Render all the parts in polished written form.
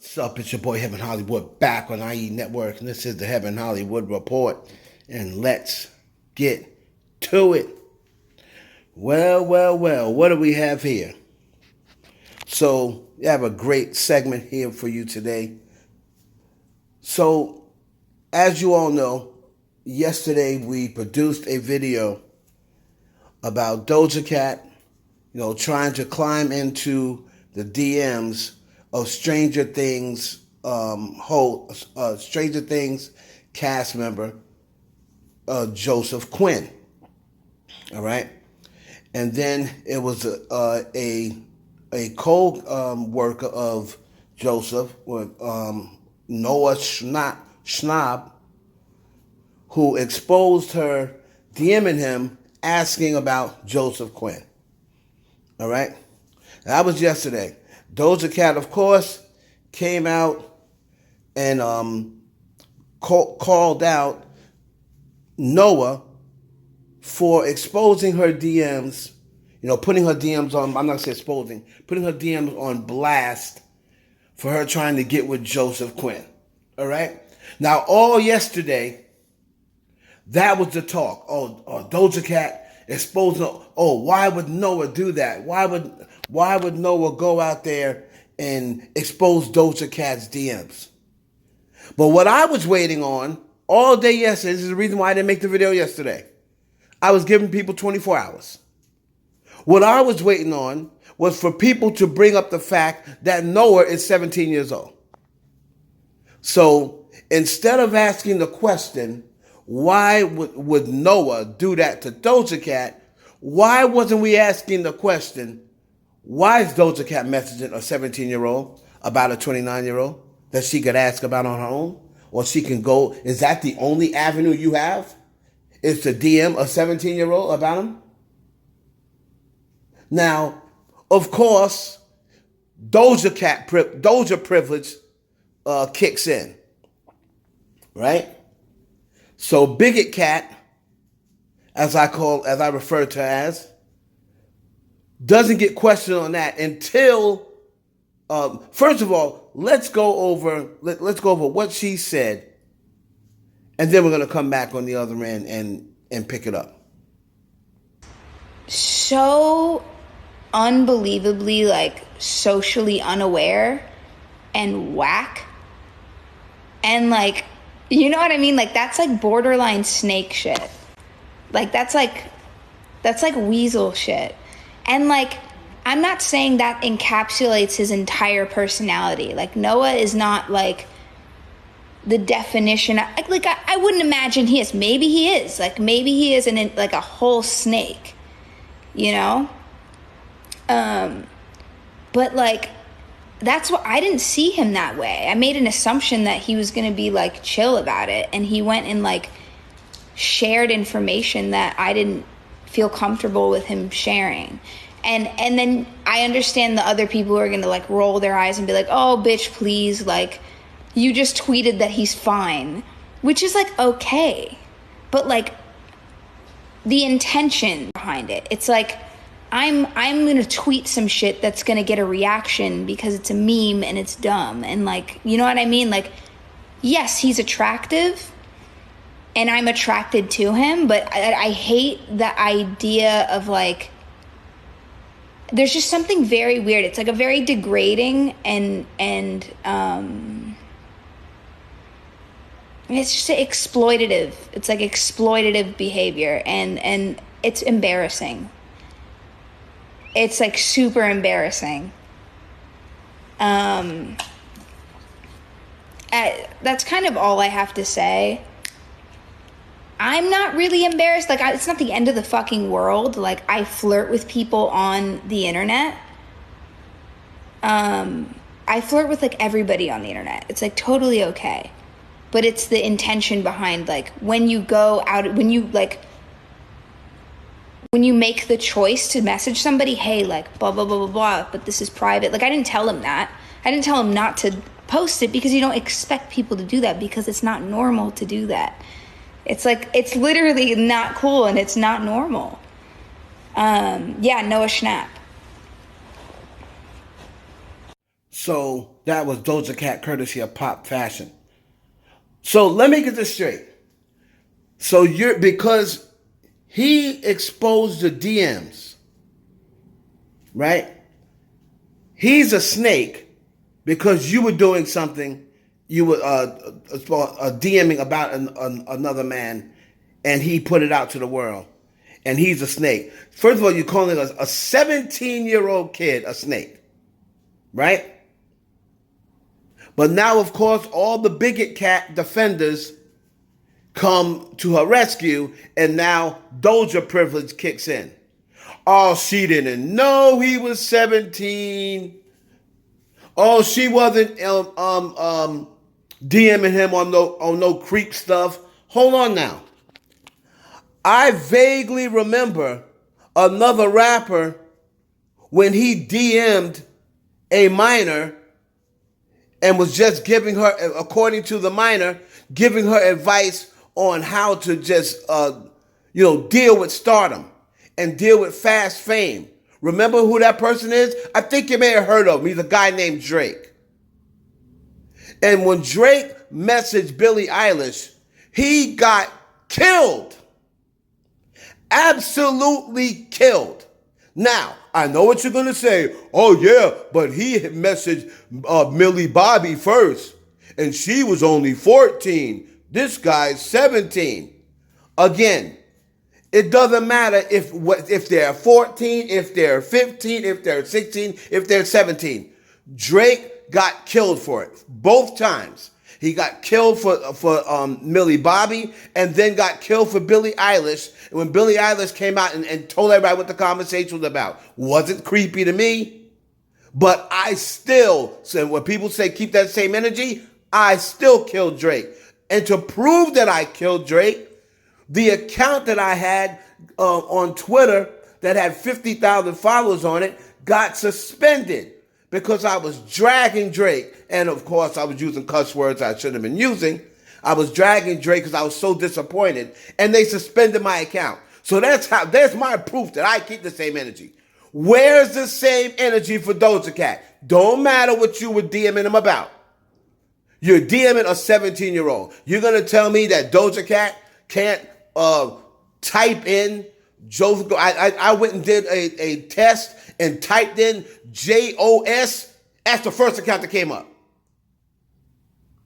What's up? It's your boy Heaven Hollywood back on IE Network, and this is the Heaven Hollywood Report. And let's get to it. Well, what do we have here? So, we have a great segment here for you today. So, as you all know, yesterday we produced a video about Doja Cat, trying to climb into the DMs of Stranger Things Stranger Things cast member Joseph Quinn. All right, and then it was a co-worker of Joseph with Noah Schnapp, who exposed her DMing him asking about Joseph Quinn. All right, that was yesterday. Doja Cat, of course, came out and called out Noah for exposing her DMs, putting her DMs on, I'm not going to say exposing, putting her DMs on blast for her trying to get with Joseph Quinn. All right? Now, all yesterday, that was the talk. Oh, Doja Cat exposing, why would Noah do that? Why would Noah go out there and expose Doja Cat's DMs? But what I was waiting on all day yesterday, this is the reason why I didn't make the video yesterday. I was giving people 24 hours. What I was waiting on was for people to bring up the fact that Noah is 17 years old. So instead of asking the question, why would Noah do that to Doja Cat, why wasn't we asking the question, why is Doja Cat messaging a 17-year-old about a 29-year-old that she could ask about on her own? Or she can go, is that the only avenue you have? Is to DM a 17-year-old about him? Now, of course, Doja privilege kicks in, right? So Bigot Cat, as I refer to her as, doesn't get questioned on that until, first of all, let's go over what she said, and then we're going to come back on the other end and pick it up. So unbelievably, socially unaware and whack. And, you know what I mean? That's, borderline snake shit. That's weasel shit. And, I'm not saying that encapsulates his entire personality. Noah is not, the definition. I wouldn't imagine he is. Maybe he is. Maybe he is a whole snake. But, that's what, I didn't see him that way. I made an assumption that he was going to be, chill about it. And he went and, shared information that I didn't feel comfortable with him sharing. And then I understand the other people who are going to, roll their eyes and be like, oh, bitch, please, you just tweeted that he's fine. Which is, okay. But, the intention behind it. It's I'm going to tweet some shit that's going to get a reaction because it's a meme and it's dumb. And, you know what I mean? Yes, he's attractive. And I'm attracted to him. But I hate the idea of, there's just something very weird. It's a very degrading and it's just exploitative. It's exploitative behavior and it's embarrassing. It's super embarrassing. That's kind of all I have to say. I'm not really embarrassed. It's not the end of the fucking world. I flirt with people on the internet. I flirt with everybody on the internet. It's totally okay. But it's the intention behind when you go out, when you make the choice to message somebody, hey, blah, blah, blah, blah, blah, but this is private. I didn't tell him that. I didn't tell him not to post it because you don't expect people to do that because it's not normal to do that. It's it's literally not cool and it's not normal. Noah Schnapp. So that was Doja Cat courtesy of Pop Fashion. So let me get this straight. So because he exposed the DMs, right? He's a snake because you were doing something, you were DMing about another man, and he put it out to the world, and he's a snake. First of all, you're calling a 17-year-old kid a snake, right? But now, of course, all the bigot cat defenders come to her rescue, and now Doja privilege kicks in. Oh, she didn't know he was 17. Oh, she wasn't DMing him on no creep stuff. Hold on now. I vaguely remember another rapper when he DM'd a minor and was just giving her, according to the minor, giving her advice on how to just, deal with stardom and deal with fast fame. Remember who that person is? I think you may have heard of him. He's a guy named Drake. And when Drake messaged Billie Eilish, he got killed. Absolutely killed. Now, I know what you're going to say. Oh, yeah, but he had messaged Millie Bobby first, and she was only 14. This guy's 17. Again, it doesn't matter if they're 14, if they're 15, if they're 16, if they're 17. Drake got killed for it both times. He got killed for Millie Bobby, and then got killed for Billie Eilish. And when Billie Eilish came out and told everybody what the conversation was about, wasn't creepy to me. But I still, so when people say keep that same energy, I still killed Drake. And to prove that I killed Drake, the account that I had on Twitter that had 50,000 followers on it got suspended because I was dragging Drake. And of course, I was using cuss words I shouldn't have been using. I was dragging Drake because I was so disappointed, and they suspended my account. So there's my proof that I keep the same energy. Where's the same energy for Doja Cat? Don't matter what you were DMing him about. You're DMing a 17-year-old. You're going to tell me that Doja Cat can't type in Joe? I went and did a test and typed in JOS. That's the first account that came up.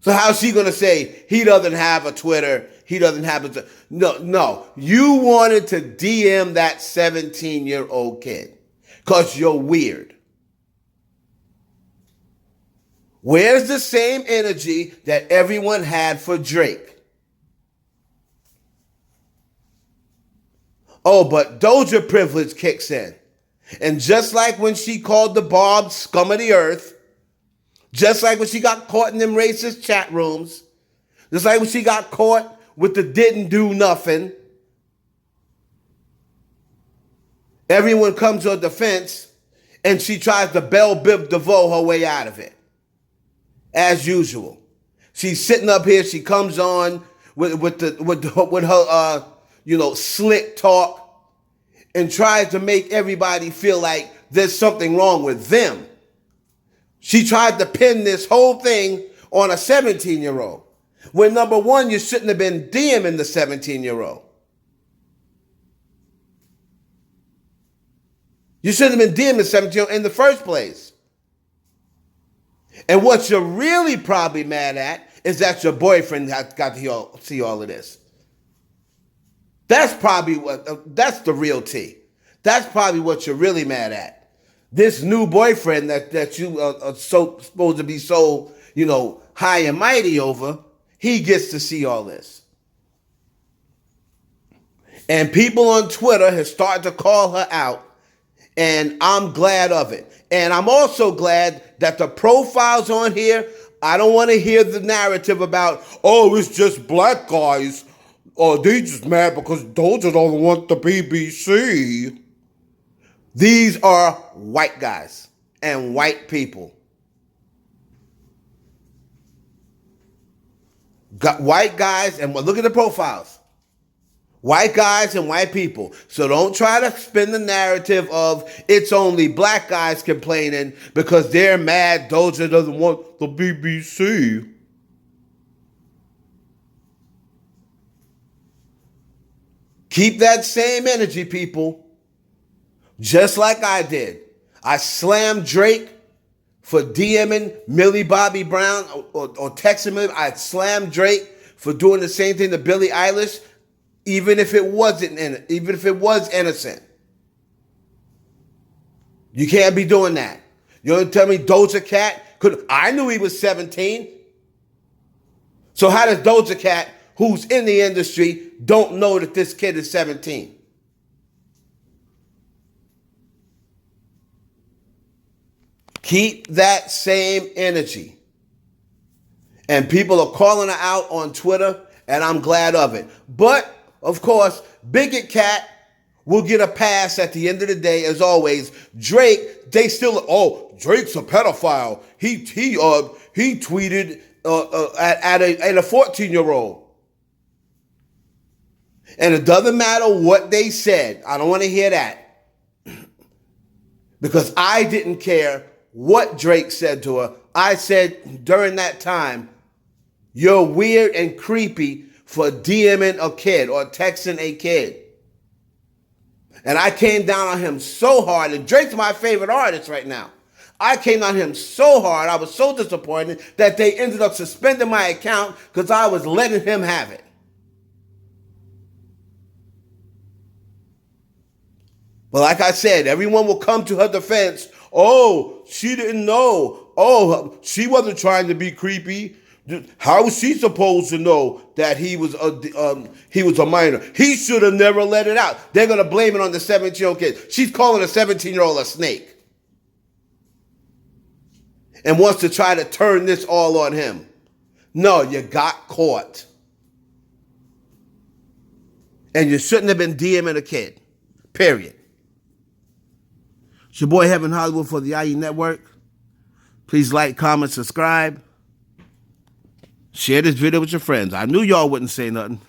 So how's she going to say he doesn't have a Twitter? He doesn't have a... No. You wanted to DM that 17-year-old kid because you're weird. Where's the same energy that everyone had for Drake? Oh, but Doja privilege kicks in. And just like when she called the Barb scum of the earth, just like when she got caught in them racist chat rooms, just like when she got caught with the didn't do nothing, everyone comes to her defense and she tries to Belle Biv DeVoe her way out of it. As usual. She's sitting up here, she comes on with her slick talk and tries to make everybody feel like there's something wrong with them. She tried to pin this whole thing on a 17-year-old. When number one, you shouldn't have been DMing the 17-year-old. You shouldn't have been DMing the 17-year-old in the first place. And what you're really probably mad at is that your boyfriend got to see all of this. That's probably that's the real tea. That's probably what you're really mad at. This new boyfriend that you are so supposed to be so, high and mighty over, he gets to see all this. And people on Twitter have started to call her out, and I'm glad of it. And I'm also glad that the profiles on here, I don't want to hear the narrative about, oh, it's just black guys. Oh, they just mad because Doja don't want the BBC. These are white guys and white people. Got white guys, and look at the profiles. White guys and white people. So don't try to spin the narrative of it's only black guys complaining because they're mad Doja doesn't want the BBC. Keep that same energy, people. Just like I did. I slammed Drake for DMing Millie Bobby Brown or texting me. I slammed Drake for doing the same thing to Billie Eilish, even if it was innocent. You can't be doing that. You don't tell me Doja Cat I knew he was 17. So how does Doja Cat, who's in the industry, don't know that this kid is 17? Keep that same energy. And people are calling her out on Twitter, and I'm glad of it. But, of course, Bigot Cat will get a pass at the end of the day, as always. Drake, they still, Drake's a pedophile. He tweeted at a 14-year-old. And it doesn't matter what they said. I don't want to hear that. Because I didn't care what Drake said to her. I said during that time, you're weird and creepy for DMing a kid or texting a kid. And I came down on him so hard, and Drake's my favorite artist right now. I came on him so hard, I was so disappointed that they ended up suspending my account because I was letting him have it. But like I said, everyone will come to her defense. Oh, she didn't know. Oh, she wasn't trying to be creepy. How was she supposed to know that he was a minor? He should have never let it out. They're going to blame it on the 17-year-old kid. She's calling a 17-year-old a snake. And wants to try to turn this all on him. No, you got caught. And you shouldn't have been DMing a kid. Period. It's your boy Heaven Hollywood for the IE Network. Please like, comment, subscribe. Share this video with your friends. I knew y'all wouldn't say nothing.